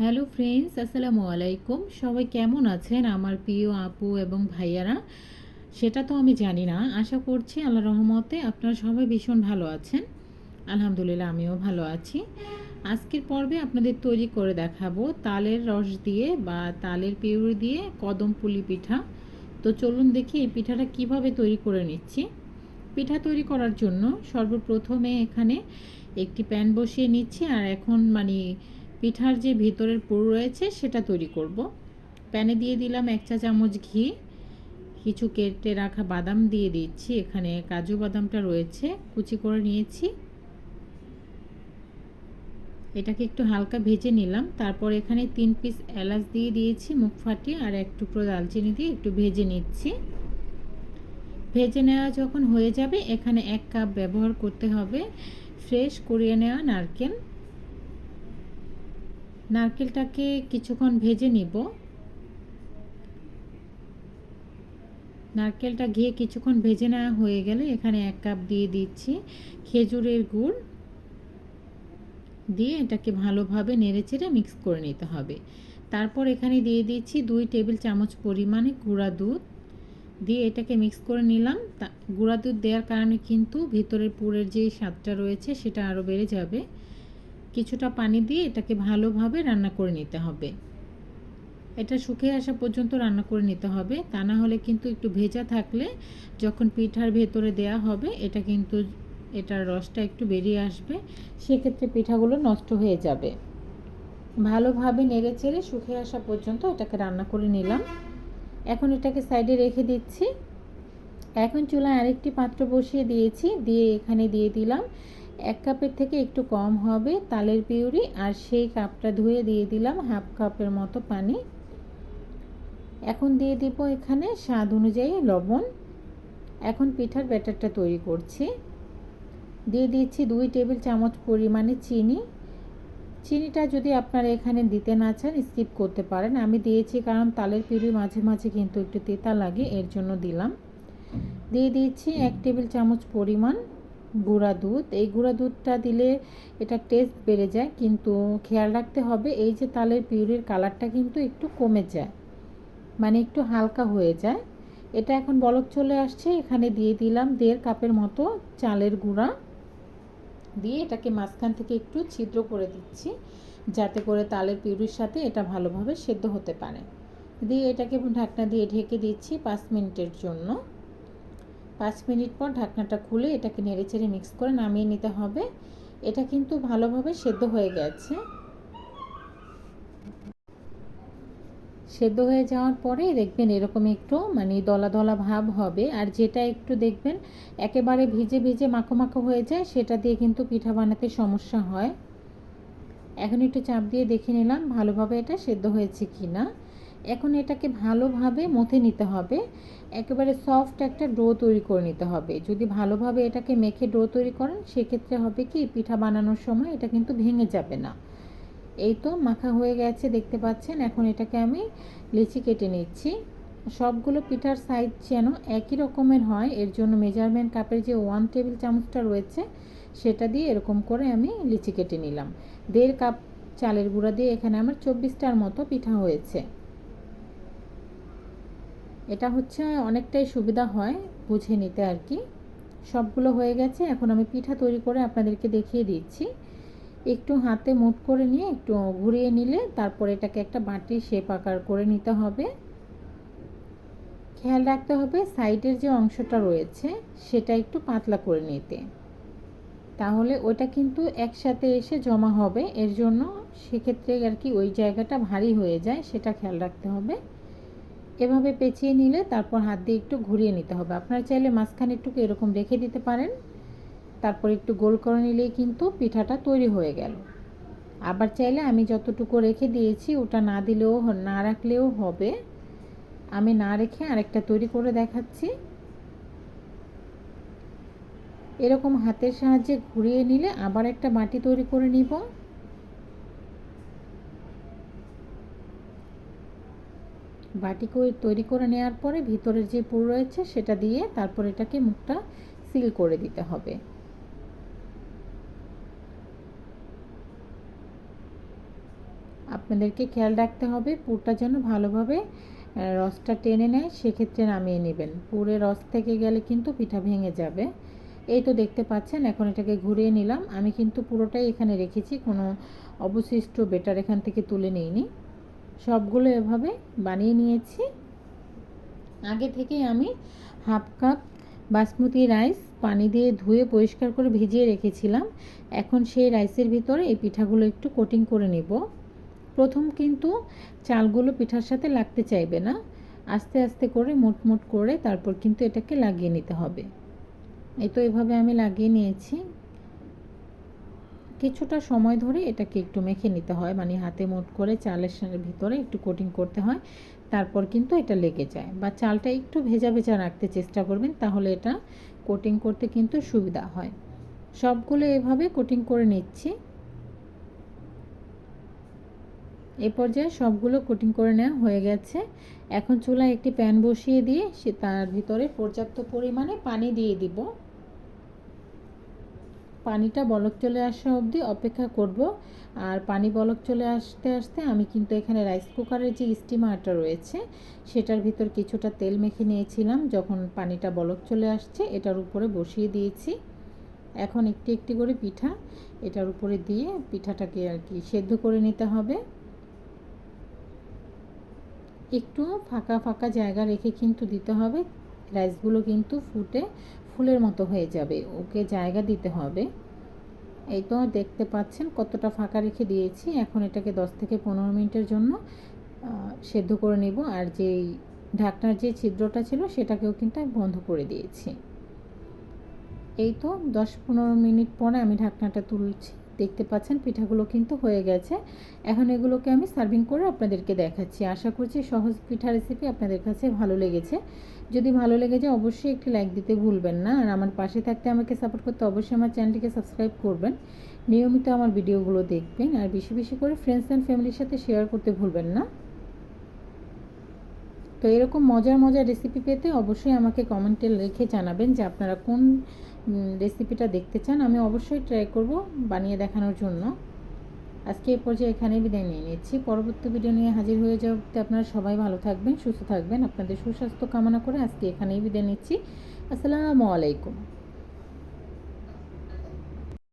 Hello friends, আসসালামু আলাইকুম। সবাই কেমন আছেন আমার প্রিয় আপু এবং ভাইয়ারা? সেটা তো আমি জানি না। আশা করছি আল্লাহর রহমতে আপনারা সবাই ভীষণ ভালো আছেন। আলহামদুলিল্লাহ, আমিও ভালো আছি। আজকের পর্বে আপনাদের তৈরি করে দেখাবো তালের রস দিয়ে বা তালের পিউরি দিয়ে কদম পুলি পিঠা। তো চলুন দেখি এই পিঠাটা কিভাবে তৈরি করে নিচ্ছি। পিঠা তৈরি করার জন্য সর্বপ্রথমে এখানে একটি প্যান বসিয়ে নিচ্ছি, আর এখন পিঠার যে ভিতরের পুর রয়েছে সেটা তৈরি করব। প্যানে দিয়ে দিলাম 1 চা চামচ ঘি, কিছু কেটে রাখা বাদাম দিয়ে দিচ্ছি। এখানে কাজু বাদামটা রয়েছে, কুচি করে নিয়েছি। এটাকে একটু হালকা ভেজে নিলাম। তারপর এখানে 3 পিস এলাচ দিয়ে দিয়েছি মুখ ফাটিয়ে, আর 1 টুকরো দালচিনি দিয়ে একটু ভেজে নিচ্ছি। ভেজে নেওয়া যখন হয়ে যাবে, এখানে 1 কাপ ব্যবহার করতে হবে ফ্রেশ কুড়িয়ে নেওয়া নারকেল। নারকেলটাকে কিছুক্ষণ ভেজে নিব। নারকেলটা ঘিয়ে কিছুক্ষণ ভেজে নেওয়া হয়ে গেলে এখানে 1 কাপ দিয়ে দিচ্ছি খেজুরের গুড়। দিয়ে এটাকে ভালোভাবে নেড়েচেড়ে মিক্স করে নিতে হবে। তারপর এখানে দিয়ে দিচ্ছি 2 টেবিল চামচ পরিমাণে গুঁড়া দুধ। দিয়ে এটাকে মিক্স করে নিলাম। গুঁড়া দুধ দেওয়ার কারণে কিন্তু ভিতরের পুরের যে স্বাদটা রয়েছে সেটা আরও বেড়ে যাবে। কিছুটা পানি দিয়ে এটাকে ভালোভাবে রান্না করে নিতে হবে। এটা শুকিয়ে আসা পর্যন্ত রান্না করে নিতে হবে, তা না হলে কিন্তু একটু ভেজা থাকলে যখন পিঠার ভেতরে দেয়া হবে এটা কিন্তু এটার রসটা একটু বেরিয়ে আসবে, সেক্ষেত্রে পিঠাগুলো নষ্ট হয়ে যাবে। ভালোভাবে নেড়েচেড়ে শুকিয়ে আসা পর্যন্ত এটাকে রান্না করে নিলাম। এখন এটাকে সাইডে রেখে দিচ্ছি। এখন চুলায় আরেকটি পাত্র বসিয়ে দিয়েছি। দিয়ে এখানে দিয়ে দিলাম 1 কাপের থেকে একটু কম হবে তালের পিউরি, আর সেই কাপটা ধুয়ে দিয়ে দিলাম 1/2 কাপের মতো পানি। এখন দিয়ে দিব এখানে স্বাদ অনুযায়ী লবণ। এখন পিঠার ব্যাটারটা তৈরি করছি। দিয়ে দিচ্ছি 2 টেবিল চামচ পরিমাণে চিনি। চিনিটা যদি আপনারা এখানে দিতে না চান স্কিপ করতে পারেন। আমি দিয়েছি কারণ তালের পিউরি মাঝে মাঝে কিন্তু একটু তেতা লাগে, এর জন্য দিলাম। দিয়ে দিচ্ছি 1 টেবিল চামচ পরিমাণ গুঁড়া দুধ। এই গুঁড়া দুধটা দিলে এটা টেস্ট বেড়ে যায়, কিন্তু খেয়াল রাখতে হবে এই যে তালের পিউরির কালারটা কিন্তু একটু কমে যায়, একটু হালকা হয়ে যায়। এটা এখন বলক চলে আসছে। এখানে দিয়ে দিলাম 1.5 কাপের মতো চালের গুঁড়া। দিয়ে এটাকে মাঝখান থেকে একটু ছিদ্র করে দিচ্ছি, যাতে করে তালের পিউরির সাথে এটা ভালোভাবে সেদ্ধ হতে পারে। দিয়ে এটাকে ঢাকনা দিয়ে ঢেকে দিচ্ছি 5 মিনিটের জন্য। 5 মিনিট পর ঢাকনাটা খুলে এটাকে নেড়েচেড়ে মিক্স করে নামিয়ে নিতে হবে। এটা কিন্তু ভালোভাবে সেদ্ধ হয়ে গেছে। সেদ্ধ হয়ে যাওয়ার পরে দেখবেন এরকম একটু দলা দলা ভাব হবে, আর যেটা একটু দেখবেন একেবারে ভিজে ভিজে মাখো মাখো হয়ে যায় সেটা দিয়ে কিন্তু পিঠা বানাতে সমস্যা হয়। এখন একটু চাপ দিয়ে দেখে নিলাম ভালোভাবে এটা সেদ্ধ হয়েছে কি না। এখন এটাকে ভালোভাবে মথে নিতে হবে। একেবারে সফট একটা ডো তৈরি করে নিতে হবে। যদি ভালোভাবে এটাকে মেখে ডো তৈরি করেন সেক্ষেত্রে হবে কি পিঠা বানানোর সময় এটা কিন্তু ভেঙে যাবে না। এই তো মাখা হয়ে গেছে দেখতে পাচ্ছেন। এখন এটাকে আমি লিচি কেটে নিচ্ছি। সবগুলো পিঠার সাইজ যেন একই রকমের হয়, এর জন্য মেজারমেন্ট কাপের যে 1 টেবিল চামচটা রয়েছে সেটা দিয়ে এরকম করে আমি লিচি কেটে নিলাম। 1.5 কাপ চালের গুঁড়া দিয়ে এখানে আমার 24টার মতো পিঠা হয়েছে। এটা হচ্ছে অনেকটাই সুবিধা হয় বুঝে নিতে আর কি। সবগুলো হয়ে গেছে। এখন আমি পিঠা তৈরি করে আপনাদেরকে দেখিয়ে দিচ্ছি। একটু হাতে মুঠ করে নিয়ে একটু ঘুরিয়ে নিলে তারপর এটাকে একটা বাটির শেপ আকার করে নিতে হবে। খেয়াল রাখতে হবে সাইডের যে অংশটা রয়েছে সেটা একটু পাতলা করে নিতে, তাহলে ওটা কিন্তু একসাথে এসে জমা হবে, এর জন্য সেক্ষেত্রে আর কি ওই জায়গাটা ভারী হয়ে যায়, সেটা খেয়াল রাখতে হবে। এভাবে পেঁচিয়ে নিলে তারপর হাত দিয়ে একটু ঘুরিয়ে নিতে হবে। আপনারা চাইলে মাঝখানে একটু এরকম রেখে দিতে পারেন, তারপর একটু গোল করে নিলেই কিন্তু পিঠাটা তৈরি হয়ে গেল। আবার চাইলে আমি যতটুকু রেখে দিয়েছি ওটা না দিলেও না রাখলেও হবে। আমি না রেখে আরেকটা তৈরি করে দেখাচ্ছি। এরকম হাতের সাহায্যে ঘুরিয়ে নিলে আবার একটা বাটি তৈরি করে নিব। বাটি তৈরি করে নেওয়ার পরে ভিতরের যে পুর রয়েছে সেটা দিয়ে তারপর এটাকে মুখটা সিল করে দিতে হবে। আপনাদেরকে খেয়াল রাখতে হবে পুরটা যেন ভালোভাবে রসটা টেনে নেয়, সেক্ষেত্রে নামিয়ে নেবেন। পুরে রস থেকে গেলে কিন্তু পিঠা ভেঙে যাবে। এই তো দেখতে পাচ্ছেন, এখন এটাকে ঘুরিয়ে নিলাম। আমি কিন্তু পুরোটাই এখানে রেখেছি, কোনো অবশিষ্ট বেটার এখান থেকে তুলে নিইনি। সবগুলো এভাবে বানিয়ে নিয়েছি। আগে থেকেই আমি হাফ কাপ বাসমতি রাইস পানি দিয়ে ধুয়ে পরিষ্কার করে ভিজিয়ে রেখেছিলাম। এখন সেই রাইসের ভিতরে এই পিঠাগুলো একটু কোটিং করে নেব। প্রথম কিন্তু চালগুলো পিঠার সাথে লাগতে চাইবে না, আস্তে আস্তে করে মোট করে তারপর কিন্তু এটাকে লাগিয়ে নিতে হবে। এই তো এভাবে আমি লাগিয়ে নিয়েছি। কিছুটা সময় ধরে এটাকে একটু মেখে নিতে হয়, মানে হাতে মোট করে চালের ভিতরে একটু কোটিং করতে হয়, তারপর কিন্তু এটা লেগে যায়। বা চালটা একটু ভেজা ভেজা রাখতে চেষ্টা করবেন, তাহলে এটা কোটিং করতে কিন্তু সুবিধা হয়। সবগুলো এভাবে কোটিং করে নিচ্ছি। এই পর্যায়ে সবগুলো কোটিং করে নেওয়া হয়ে গেছে। এখন চুলায় একটি প্যান বসিয়ে দিয়ে তার ভিতরে পর্যাপ্ত পরিমাণে পানি দিয়ে দিব। পানিটা বলক চলে আসা অবধি অপেক্ষা করব। আর পানি বলক চলে আসতে আসতে আমি কিন্তু এখানে রাইস কুকারের যে স্টিমারটা রয়েছে সেটার ভিতর কিছুটা তেল মেখে নিয়েছিলাম। যখন পানিটা বলক চলে আসছে এটার উপরে বসিয়ে দিয়েছি। এখন একটি একটি করে পিঠা এটার উপরে দিয়ে পিঠাটাকে আর কি সেদ্ধ করে নিতে হবে। একটু ফাঁকা ফাঁকা জায়গা রেখে কিন্তু দিতে হবে, রাইসগুলো কিন্তু ফুলের মতো হয়ে যাবে, ওকে জায়গা দিতে হবে। এই তো দেখতে পাচ্ছেন কতটা ফাঁকা রেখে দিয়েছি। এখন এটাকে 10 থেকে 15 মিনিটের জন্য সেদ্ধ করে নেব। আর যেই ঢাকনার যে ছিদ্রটা ছিল সেটাকেও কিন্তু বন্ধ করে দিয়েছি। এই তো 10-15 মিনিট পরে আমি ঢাকনাটা তুলছি। দেখতে পাচ্ছেন পিঠাগুলো কিন্তু হয়ে গেছে। এখন এগুলোকে আমি সার্ভিং করে আপনাদেরকে দেখাচ্ছি। আশা করছি সহজ পিঠা রেসিপি আপনাদের কাছে ভালো লেগেছে। যদি ভালো লেগে যায় অবশ্যই একটি লাইক দিতে ভুলবেন না। আর আমার পাশে থাকতে আমাকে সাপোর্ট করতে অবশ্যই আমার চ্যানেলটিকে সাবস্ক্রাইব করবেন, নিয়মিত আমার ভিডিওগুলো দেখবেন, আর বেশি বেশি করে ফ্রেন্ডস অ্যান্ড ফ্যামিলির সাথে শেয়ার করতে ভুলবেন না। তো এরকম মজার মজার রেসিপি পেতে অবশ্যই আমাকে কমেন্টে লিখে জানাবেন যে আপনারা কোন রেসিপিটা দেখতে চান। আমি অবশ্যই ট্রাই করব বানিয়ে দেখানোর জন্য। আজকে এই পর্যায়ে এখানেই বিদায় নিয়ে নিচ্ছি। পরবর্তী ভিডিও নিয়ে হাজির হয়ে যাওয়াতে আপনারা সবাই ভালো থাকবেন, সুস্থ থাকবেন। আপনাদের সুস্বাস্থ্য কামনা করে আজকে এখানেই বিদায় নিচ্ছি। আসসালামু আলাইকুম।